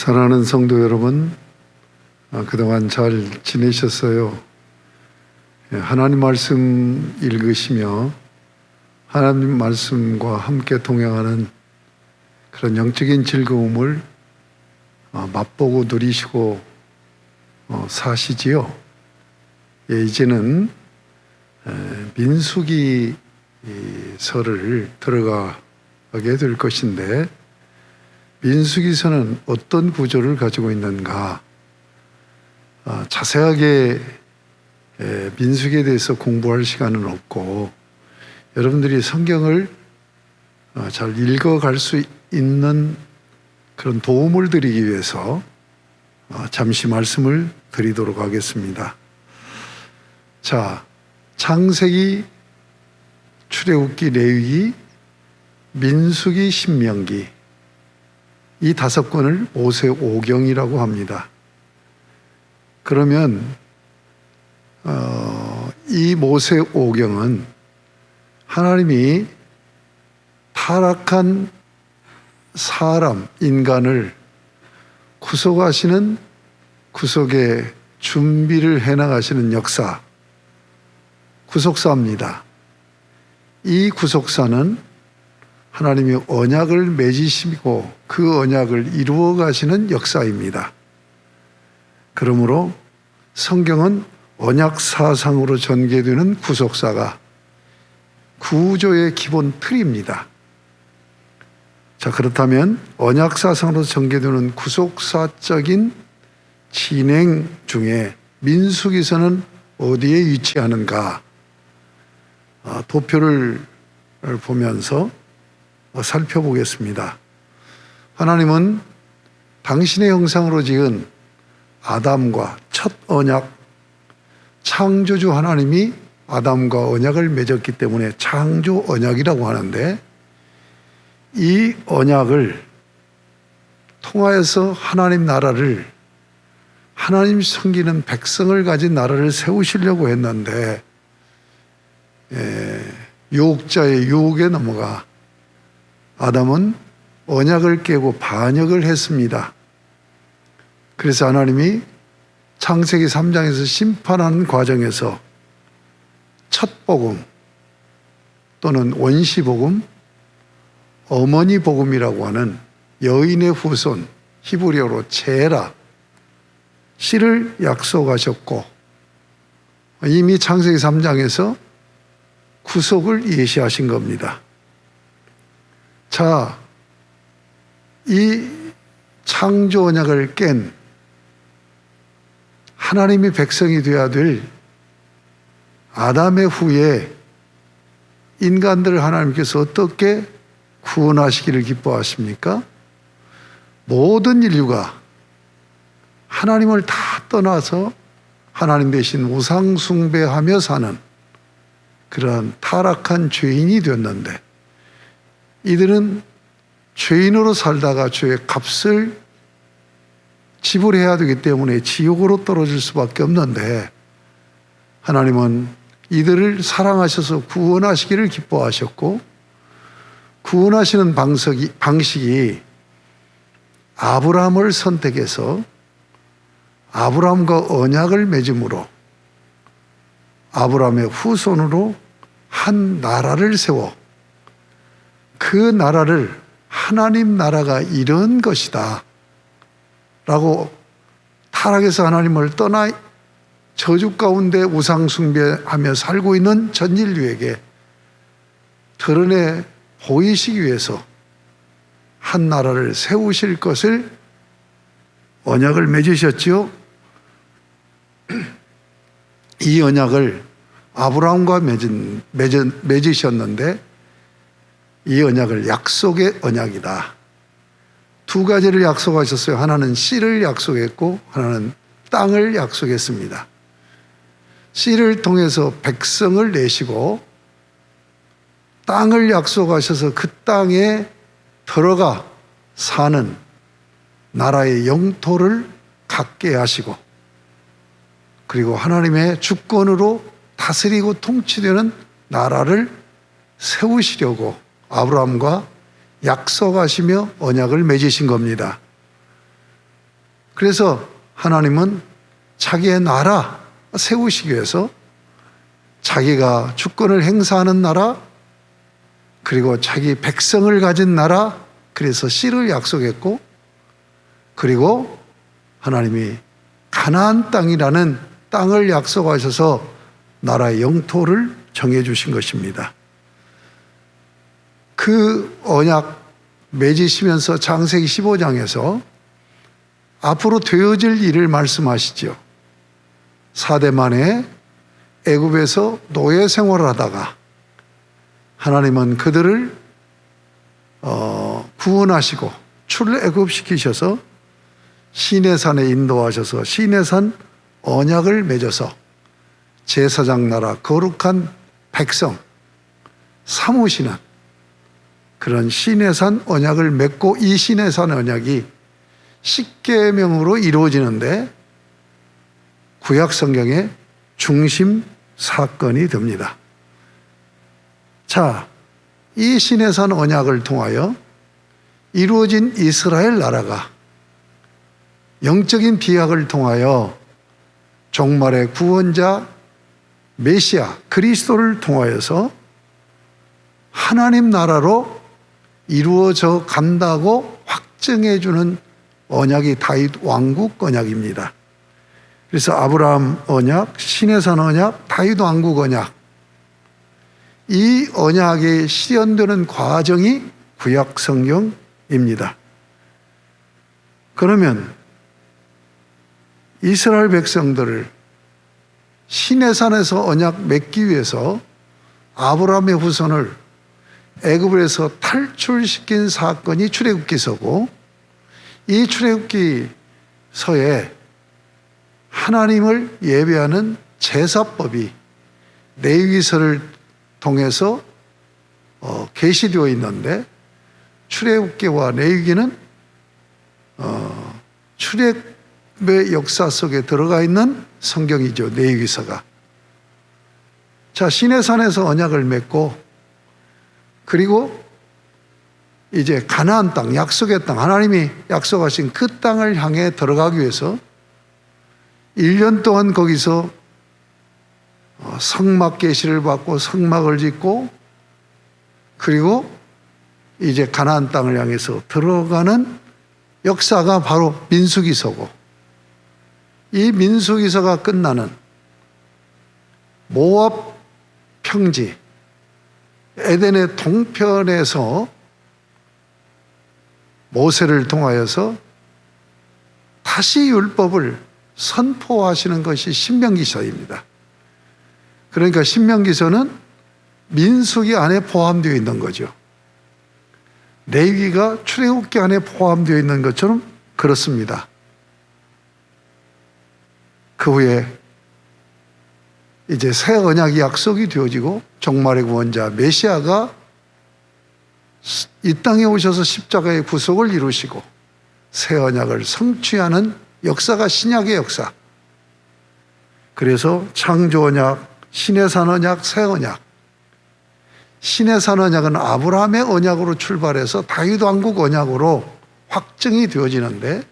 사랑하는 성도 여러분, 그동안 잘 지내셨어요? 하나님 말씀 읽으시며 하나님 말씀과 함께 동행하는 그런 영적인 즐거움을 맛보고 누리시고 사시지요? 이제는 민수기서를 들어가게 될 것인데, 민수기서는 어떤 구조를 가지고 있는가? 자세하게 민수기에 대해서 공부할 시간은 없고, 여러분들이 성경을 잘 읽어갈 수 있는 그런 도움을 드리기 위해서 잠시 말씀을 드리도록 하겠습니다. 자, 창세기, 출애굽기, 레위기, 민수기, 신명기, 이 5권을 모세오경이라고 합니다. 그러면 이 모세오경은 하나님이 타락한 사람, 인간을 구속하시는, 구속의 준비를 해나가시는 역사, 구속사입니다. 이 구속사는 하나님이 언약을 맺으시고 그 언약을 이루어 가시는 역사입니다. 그러므로 성경은 언약사상으로 전개되는 구속사가 구조의 기본 틀입니다. 자, 그렇다면 언약사상으로 전개되는 구속사적인 진행 중에 민수기서는 어디에 위치하는가? 도표를 보면서 살펴보겠습니다. 하나님은 당신의 형상으로 지은 아담과 첫 언약, 창조주 하나님이 아담과 언약을 맺었기 때문에 창조 언약이라고 하는데, 이 언약을 통하여서 하나님 나라를, 하나님 섬기는 백성을 가진 나라를 세우시려고 했는데, 유혹자의 유혹에 넘어가 아담은 언약을 깨고 반역을 했습니다. 그래서 하나님이 창세기 3장에서 심판하는 과정에서 첫 복음 또는 원시 복음, 어머니 복음이라고 하는 여인의 후손, 히브리어로 체라, 씨를 약속하셨고, 이미 창세기 3장에서 구속을 예시하신 겁니다. 자, 이 창조 언약을 깬 하나님의 백성이 되어야 될 아담의 후에 인간들을 하나님께서 어떻게 구원하시기를 기뻐하십니까? 모든 인류가 하나님을 다 떠나서 하나님 대신 우상 숭배하며 사는 그런 타락한 죄인이 되었는데, 이들은 죄인으로 살다가 죄의 값을 지불해야 되기 때문에 지옥으로 떨어질 수밖에 없는데, 하나님은 이들을 사랑하셔서 구원하시기를 기뻐하셨고, 구원하시는 방식이 아브라함을 선택해서 아브라함과 언약을 맺음으로 아브라함의 후손으로 한 나라를 세워 그 나라를 하나님 나라가 이런 것이다 라고, 타락해서 하나님을 떠나 저주 가운데 우상 숭배하며 살고 있는 전 인류에게 드러내 보이시기 위해서 한 나라를 세우실 것을 언약을 맺으셨지요. 이 언약을 아브라함과 맺으셨는데, 이 언약을 약속의 언약이다. 두 가지를 약속하셨어요. 하나는 씨를 약속했고 하나는 땅을 약속했습니다. 씨를 통해서 백성을 내시고, 땅을 약속하셔서 그 땅에 들어가 사는 나라의 영토를 갖게 하시고, 그리고 하나님의 주권으로 다스리고 통치되는 나라를 세우시려고 아브라함과 약속하시며 언약을 맺으신 겁니다. 그래서 하나님은 자기의 나라 세우시기 위해서 자기가 주권을 행사하는 나라, 그리고 자기 백성을 가진 나라, 그래서 씨를 약속했고, 그리고 하나님이 가나안 땅이라는 땅을 약속하셔서 나라의 영토를 정해주신 것입니다. 그 언약 맺으시면서 창세기 15장에서 앞으로 되어질 일을 말씀하시죠. 4대 만에 애굽에서 노예 생활을 하다가 하나님은 그들을 구원하시고 출애굽시키셔서 시내산에 인도하셔서 시내산 언약을 맺어서 제사장 나라 거룩한 백성 삼으시는 그런 시내산 언약을 맺고, 이 시내산 언약이 십계명으로 이루어지는데 구약 성경의 중심 사건이 됩니다. 자, 이 시내산 언약을 통하여 이루어진 이스라엘 나라가 영적인 비약을 통하여 종말의 구원자 메시아 그리스도를 통하여서 하나님 나라로 이루어져 간다고 확증해 주는 언약이 다윗 왕국 언약입니다. 그래서 아브라함 언약, 시내산 언약, 다윗 왕국 언약, 이 언약이 실현되는 과정이 구약 성경입니다. 그러면 이스라엘 백성들을 시내산에서 언약 맺기 위해서 아브라함의 후손을 애굽에서 탈출시킨 사건이 출애굽기서고, 이 출애굽기서에 하나님을 예배하는 제사법이 레위기서를 통해서 계시되어 있는데, 출애굽기와 레위기는 출애굽의 역사 속에 들어가 있는 성경이죠. 레위기서가. 자, 시내산에서 언약을 맺고, 그리고 이제 가나안 땅, 약속의 땅, 하나님이 약속하신 그 땅을 향해 들어가기 위해서 1년 동안 거기서 성막 계시를 받고 성막을 짓고, 그리고 이제 가나안 땅을 향해서 들어가는 역사가 바로 민수기서고, 이 민수기서가 끝나는 모압 평지 에덴의 동편에서 모세를 통하여서 다시 율법을 선포하시는 것이 신명기서입니다. 그러니까 신명기서는 민수기 안에 포함되어 있는 거죠. 레위기가 출애굽기 안에 포함되어 있는 것처럼 그렇습니다. 그 후에 이제 새 언약이 약속이 되어지고 종말의 구원자 메시아가 이 땅에 오셔서 십자가의 구속을 이루시고 새 언약을 성취하는 역사가 신약의 역사. 그래서 창조 언약, 시내산 언약, 새 언약. 시내산 언약은 아브라함의 언약으로 출발해서 다윗 왕국 언약으로 확정이 되어지는데,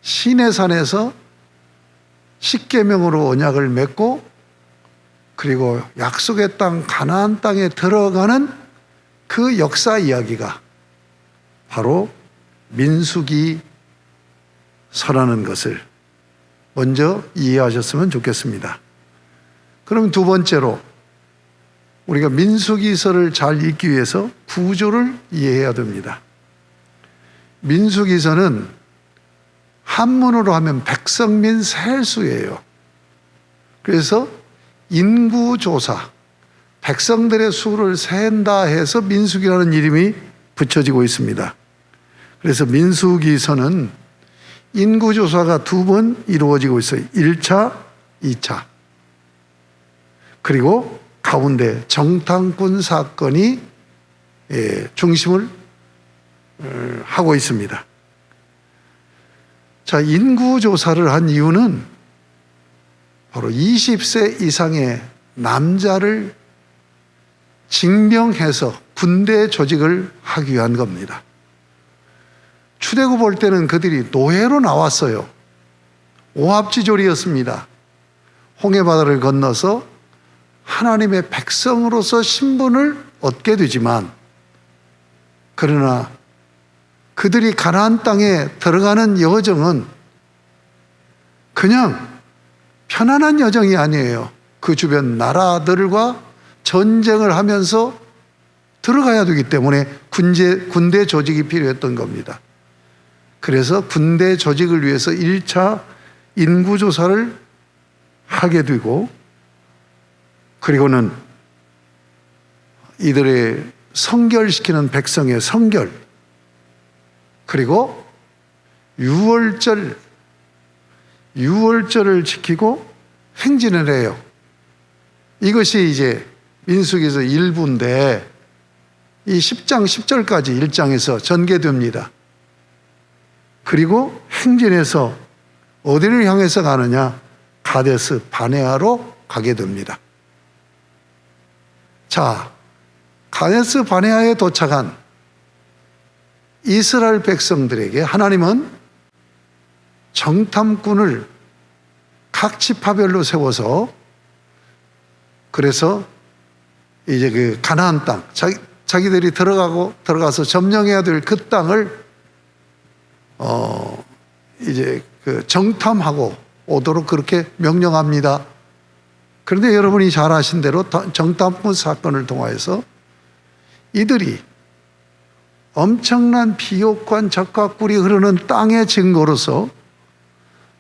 시내산에서 십계명으로 언약을 맺고, 그리고 약속의 땅 가나안 땅에 들어가는 그 역사 이야기가 바로 민수기서라는 것을 먼저 이해하셨으면 좋겠습니다. 그럼 두 번째로 우리가 민수기서를 잘 읽기 위해서 구조를 이해해야 됩니다. 민수기서는 한문으로 하면 백성민 셀수예요. 그래서 인구조사, 백성들의 수를 센다 해서 민수기라는 이름이 붙여지고 있습니다. 그래서 민수기서는 인구조사가 두 번 이루어지고 있어요. 1차, 2차. 그리고 가운데 정탐꾼 사건이 중심을 하고 있습니다. 자, 인구조사를 한 이유는 바로 20세 이상의 남자를 징병해서 군대 조직을 하기 위한 겁니다. 出애굽 볼 때는 그들이 노예로 나왔어요. 오합지졸이었습니다. 홍해바다를 건너서 하나님의 백성으로서 신분을 얻게 되지만, 그러나 그들이 가나안 땅에 들어가는 여정은 그냥 편안한 여정이 아니에요. 그 주변 나라들과 전쟁을 하면서 들어가야 되기 때문에 군대 조직이 필요했던 겁니다. 그래서 군대 조직을 위해서 1차 인구조사를 하게 되고, 그리고는 이들의 성결시키는 백성의 성결, 그리고 유월절을 지키고 행진을 해요. 이것이 이제 민수기에서 일부인데, 이 10장 10절까지 1장에서 전개됩니다. 그리고 행진해서 어디를 향해서 가느냐? 가데스 바네아로 가게 됩니다. 자, 가데스 바네아에 도착한 이스라엘 백성들에게 하나님은 정탐꾼을 각 지파별로 세워서, 그래서 이제 그 가나안 땅, 자기들이 들어가서 점령해야 될 그 땅을 이제 그 정탐하고 오도록 그렇게 명령합니다. 그런데 여러분이 잘 아신 대로 정탐꾼 사건을 통하여서 이들이 엄청난 비옥한 젖과 꿀이 흐르는 땅의 증거로서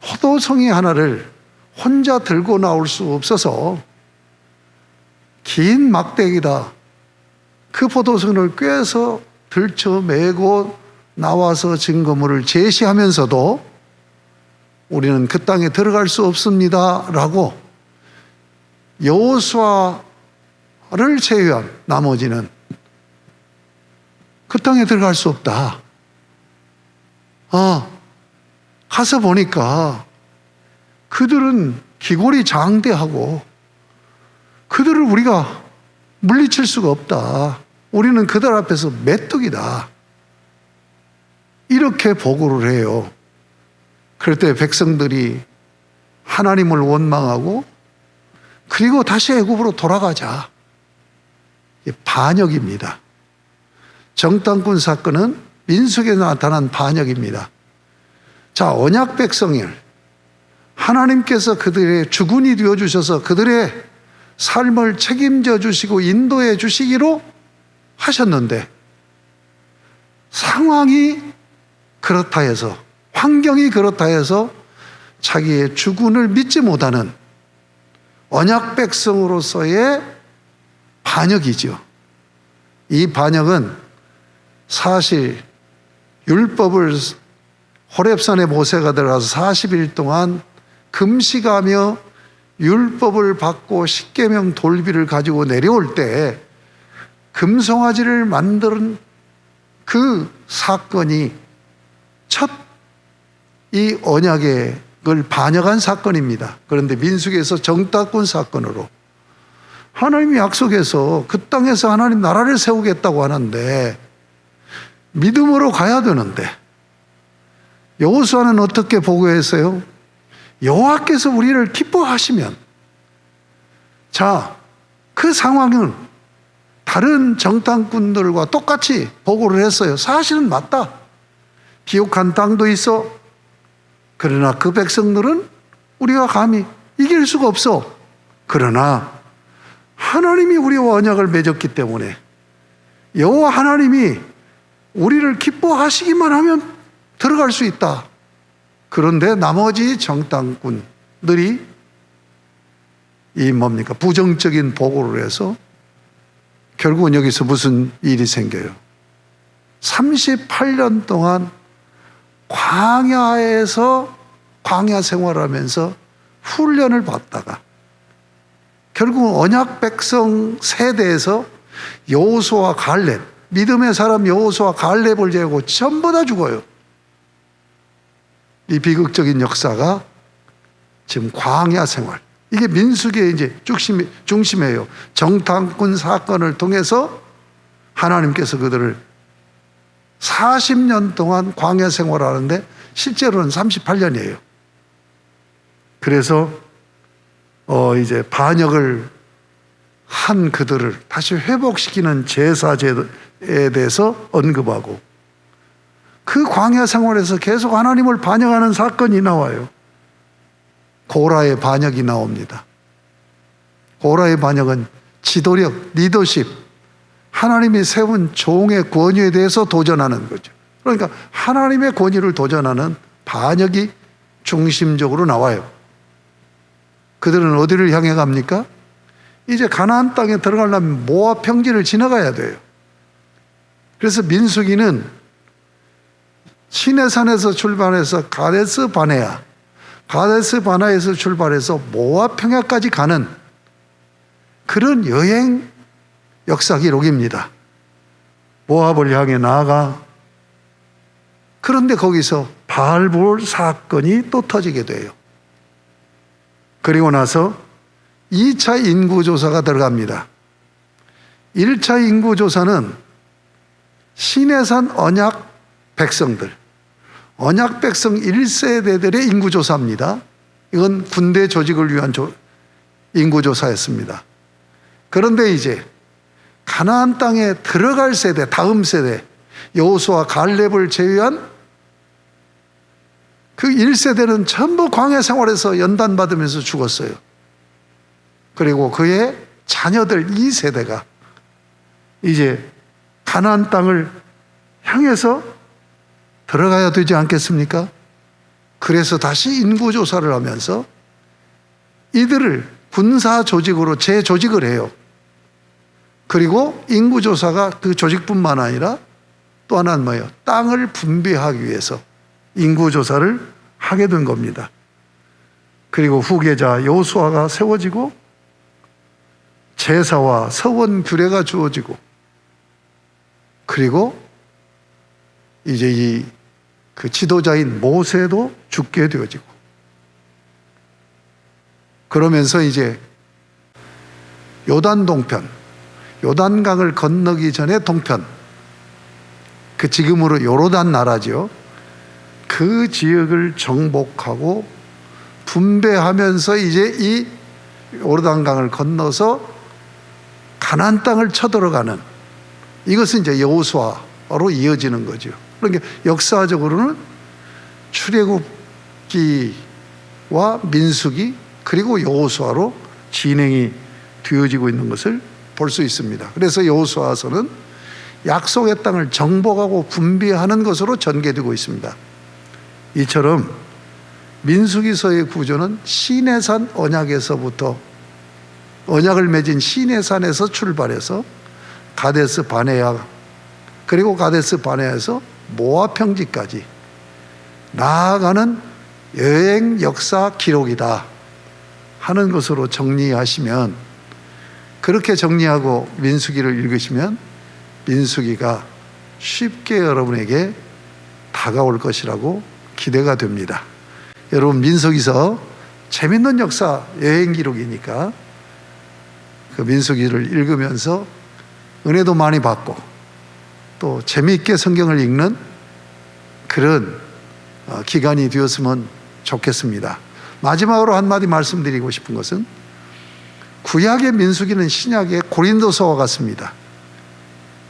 포도송이 하나를 혼자 들고 나올 수 없어서 긴 막대기다 그 포도송을 꿰서 들쳐 메고 나와서 증거물을 제시하면서도 우리는 그 땅에 들어갈 수 없습니다 라고 여호수아를 제외한 나머지는 그 땅에 들어갈 수 없다. 가서 보니까 그들은 기골이 장대하고 그들을 우리가 물리칠 수가 없다. 우리는 그들 앞에서 메뚜기다. 이렇게 보고를 해요. 그럴 때 백성들이 하나님을 원망하고 그리고 다시 애굽으로 돌아가자. 반역입니다. 정탐꾼 사건은 민수기에 나타난 반역입니다. 자, 언약 백성을 하나님께서 그들의 주군이 되어주셔서 그들의 삶을 책임져 주시고 인도해 주시기로 하셨는데, 상황이 그렇다 해서, 환경이 그렇다 해서 자기의 주군을 믿지 못하는 언약 백성으로서의 반역이죠. 이 반역은 사실 율법을 호렙산에 모세가 들어가서 40일 동안 금식하며 율법을 받고 십계명 돌비를 가지고 내려올 때 금송아지를 만드는 그 사건이 첫 이 언약을 반역한 사건입니다. 그런데 민수기에서 정탐꾼 사건으로 하나님이 약속해서 그 땅에서 하나님 나라를 세우겠다고 하는데 믿음으로 가야 되는데 여호수아는 어떻게 보고했어요? 여호와께서 우리를 기뻐하시면, 자, 그 상황은 다른 정탐꾼들과 똑같이 보고를 했어요. 사실은 맞다. 비옥한 땅도 있어. 그러나 그 백성들은 우리가 감히 이길 수가 없어. 그러나 하나님이 우리와 언약을 맺었기 때문에 여호와 하나님이 우리를 기뻐하시기만 하면 들어갈 수 있다. 그런데 나머지 정탐꾼들이 부정적인 보고를 해서 결국은 여기서 무슨 일이 생겨요? 38년 동안 광야에서 광야 생활하면서 훈련을 받다가 결국은 언약 백성 세대에서 여호수아 갈렙, 믿음의 사람 여호수아 갈렙을 제외하고 전부 다 죽어요. 이 비극적인 역사가 지금 광야 생활, 이게 민수기의 이제 중심이에요. 정탐꾼 사건을 통해서 하나님께서 그들을 40년 동안 광야 생활하는데 실제로는 38년이에요. 그래서 이제 반역을 한 그들을 다시 회복시키는 제사제에 대해서 언급하고, 그 광야 생활에서 계속 하나님을 반역하는 사건이 나와요. 고라의 반역이 나옵니다. 고라의 반역은 지도력, 리더십, 하나님이 세운 종의 권위에 대해서 도전하는 거죠. 그러니까 하나님의 권위를 도전하는 반역이 중심적으로 나와요. 그들은 어디를 향해 갑니까? 이제 가나안 땅에 들어가려면 모압 평지를 지나가야 돼요. 그래서 민수기는 시내산에서 출발해서 가데스 바네아, 가데스 바네아에서 출발해서 모압 평야까지 가는 그런 여행 역사 기록입니다. 모압을 향해 나아가, 그런데 거기서 바알볼 사건이 또 터지게 돼요. 그리고 나서 2차 인구조사가 들어갑니다. 1차 인구조사는 시내산 언약 백성들, 언약 백성 1세대들의 인구조사입니다. 이건 군대 조직을 위한 인구조사였습니다. 그런데 이제 가나안 땅에 들어갈 세대, 다음 세대, 여호수아 갈렙을 제외한 그 1세대는 전부 광야 생활에서 연단받으면서 죽었어요. 그리고 그의 자녀들 2세대가 이제 가나안 땅을 향해서 들어가야 되지 않겠습니까? 그래서 다시 인구조사를 하면서 이들을 군사 조직으로 재조직을 해요. 그리고 인구조사가 그 조직뿐만 아니라 또 하나는 뭐예요? 땅을 분배하기 위해서 인구조사를 하게 된 겁니다. 그리고 후계자 여호수아가 세워지고 제사와 서원 규례가 주어지고, 그리고 이제 그 지도자인 모세도 죽게 되어지고, 그러면서 이제 요단 동편, 요단강을 건너기 전에 동편, 그 지금으로 요르단 나라죠. 그 지역을 정복하고 분배하면서 이제 이 요르단강을 건너서 가나안 땅을 쳐들어가는, 이것은 이제 여호수아로 이어지는 거죠. 그러니까 역사적으로는 출애굽기와 민수기 그리고 여호수아로 진행이 되어지고 있는 것을 볼 수 있습니다. 그래서 여호수아서는 약속의 땅을 정복하고 분배하는 것으로 전개되고 있습니다. 이처럼 민수기서의 구조는 시내산 언약에서부터, 언약을 맺은 시내산에서 출발해서 가데스 바네아, 그리고 가데스 바네아에서 모압 평지까지 나아가는 여행 역사 기록이다 하는 것으로 정리하시면, 그렇게 정리하고 민수기를 읽으시면 민수기가 쉽게 여러분에게 다가올 것이라고 기대가 됩니다. 여러분, 민수기서 재밌는 역사 여행 기록이니까 그 민수기를 읽으면서 은혜도 많이 받고 또 재미있게 성경을 읽는 그런 기간이 되었으면 좋겠습니다. 마지막으로 한마디 말씀드리고 싶은 것은, 구약의 민수기는 신약의 고린도서와 같습니다.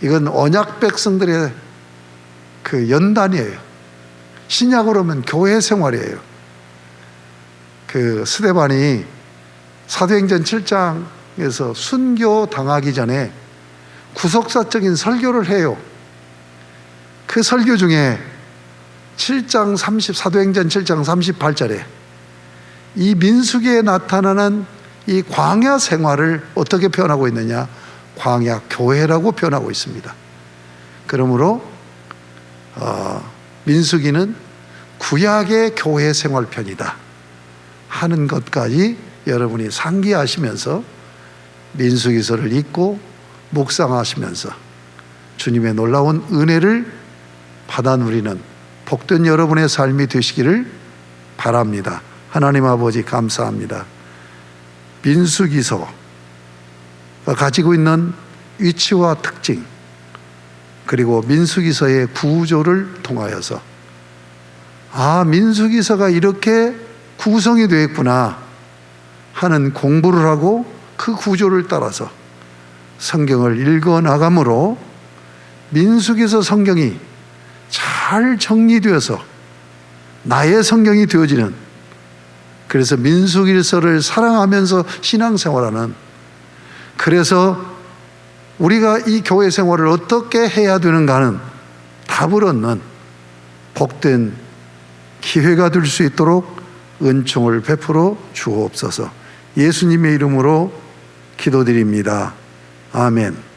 이건 언약 백성들의 그 연단이에요. 신약으로 하면 교회 생활이에요. 그 스데반이 사도행전 7장에서 순교 당하기 전에 구속사적인 설교를 해요. 그 설교 중에 사도행전 7장 38절에 이 민수기에 나타나는 이 광야 생활을 어떻게 표현하고 있느냐? 광야 교회라고 표현하고 있습니다. 그러므로 민수기는 구약의 교회 생활편이다 하는 것까지 여러분이 상기하시면서 민수기서를 읽고 묵상하시면서 주님의 놀라운 은혜를 받아 누리는 복된 여러분의 삶이 되시기를 바랍니다. 하나님 아버지, 감사합니다. 민수기서가 가지고 있는 위치와 특징, 그리고 민수기서의 구조를 통하여서 민수기서가 이렇게 구성이 되어 있구나 하는 공부를 하고 그 구조를 따라서 성경을 읽어 나감으로 민수기서 성경이 잘 정리되어서 나의 성경이 되어지는, 그래서 민수기서를 사랑하면서 신앙생활하는, 그래서 우리가 이 교회 생활을 어떻게 해야 되는가는 답을 얻는 복된 기회가 될 수 있도록 은총을 베풀어 주옵소서. 예수님의 이름으로 기도드립니다. 아멘.